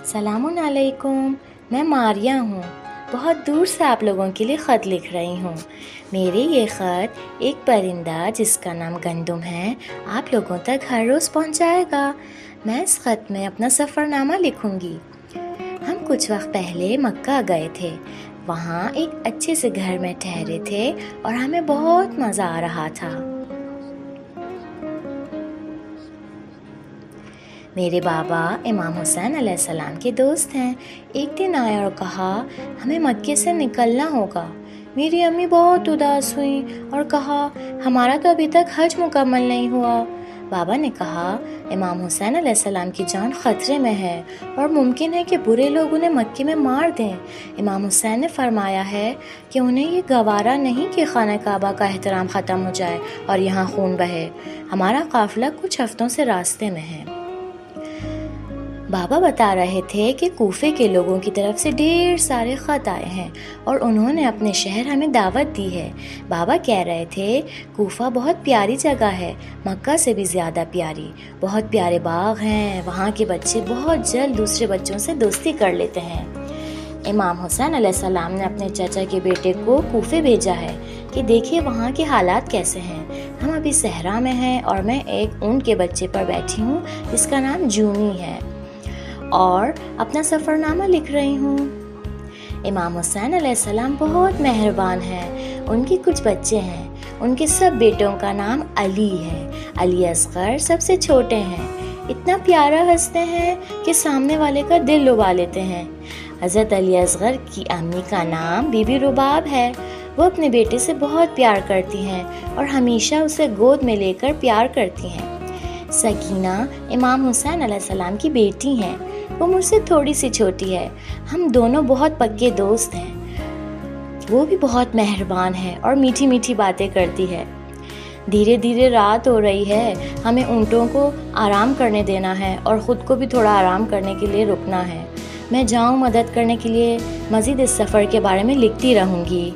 सलामुन अलैकुम। मैं मारिया हूँ। बहुत दूर से आप लोगों के लिए ख़त लिख रही हूँ। मेरे ये ख़त एक परिंदा जिसका नाम गंदुम है आप लोगों तक हर रोज़ पहुँचाएगा। मैं इस ख़त में अपना सफ़रनामा लिखूँगी। हम कुछ वक्त पहले मक्का गए थे। वहाँ एक अच्छे से घर में ठहरे थे और हमें बहुत मज़ा आ रहा था। मेरे बाबा इमाम हुसैन अलैहिस्सलाम के दोस्त हैं। एक दिन आए और कहा हमें मक्के से निकलना होगा। मेरी अम्मी बहुत उदास हुई और कहा हमारा तो अभी तक हज मुकम्मल नहीं हुआ। बाबा ने कहा इमाम हुसैन अलैहिस्सलाम की जान ख़तरे में है और मुमकिन है कि बुरे लोग उन्हें मक्के में मार दें। इमाम हुसैन ने फरमाया है कि उन्हें ये गवारा नहीं कि खाना काबा का एहतराम ख़त्म हो जाए और यहाँ खून बहे। हमारा काफ़िला कुछ हफ्तों से रास्ते में है। बाबा बता रहे थे कि कूफे के लोगों की तरफ से ढेर सारे ख़त आए हैं और उन्होंने अपने शहर हमें दावत दी है। बाबा कह रहे थे कूफा बहुत प्यारी जगह है, मक्का से भी ज़्यादा प्यारी। बहुत प्यारे बाग हैं, वहाँ के बच्चे बहुत जल्द दूसरे बच्चों से दोस्ती कर लेते हैं। इमाम हुसैन अलैहिस्सलाम ने अपने चाचा के बेटे को कूफे भेजा है कि देखिए वहाँ के हालात कैसे हैं। हम अभी सहरा में हैं और मैं एक ऊँट के बच्चे पर बैठी हूँ जिसका नाम जूनी है और अपना सफ़रनामा लिख रही हूँ। इमाम हुसैन अलैहिस्सलाम बहुत मेहरबान हैं। उनके कुछ बच्चे हैं। उनके सब बेटों का नाम अली है। अली असगर सबसे छोटे हैं। इतना प्यारा हंसते हैं कि सामने वाले का दिल लुभा लेते हैं। हज़रत अली असगर की अम्मी का नाम बीबी रुबाब है। वो अपने बेटे से बहुत प्यार करती हैं और हमेशा उसे गोद में लेकर प्यार करती हैं। सकीना इमाम हुसैन अलैहिस्सलाम की बेटी हैं। वो मुझसे थोड़ी सी छोटी है। हम दोनों बहुत पक्के दोस्त हैं। वो भी बहुत मेहरबान है और मीठी मीठी बातें करती है। धीरे धीरे रात हो रही है। हमें ऊँटों को आराम करने देना है और ख़ुद को भी थोड़ा आराम करने के लिए रुकना है। मैं जाऊँ मदद करने के लिए। मज़ीद इस सफ़र के बारे में लिखती रहूँगी।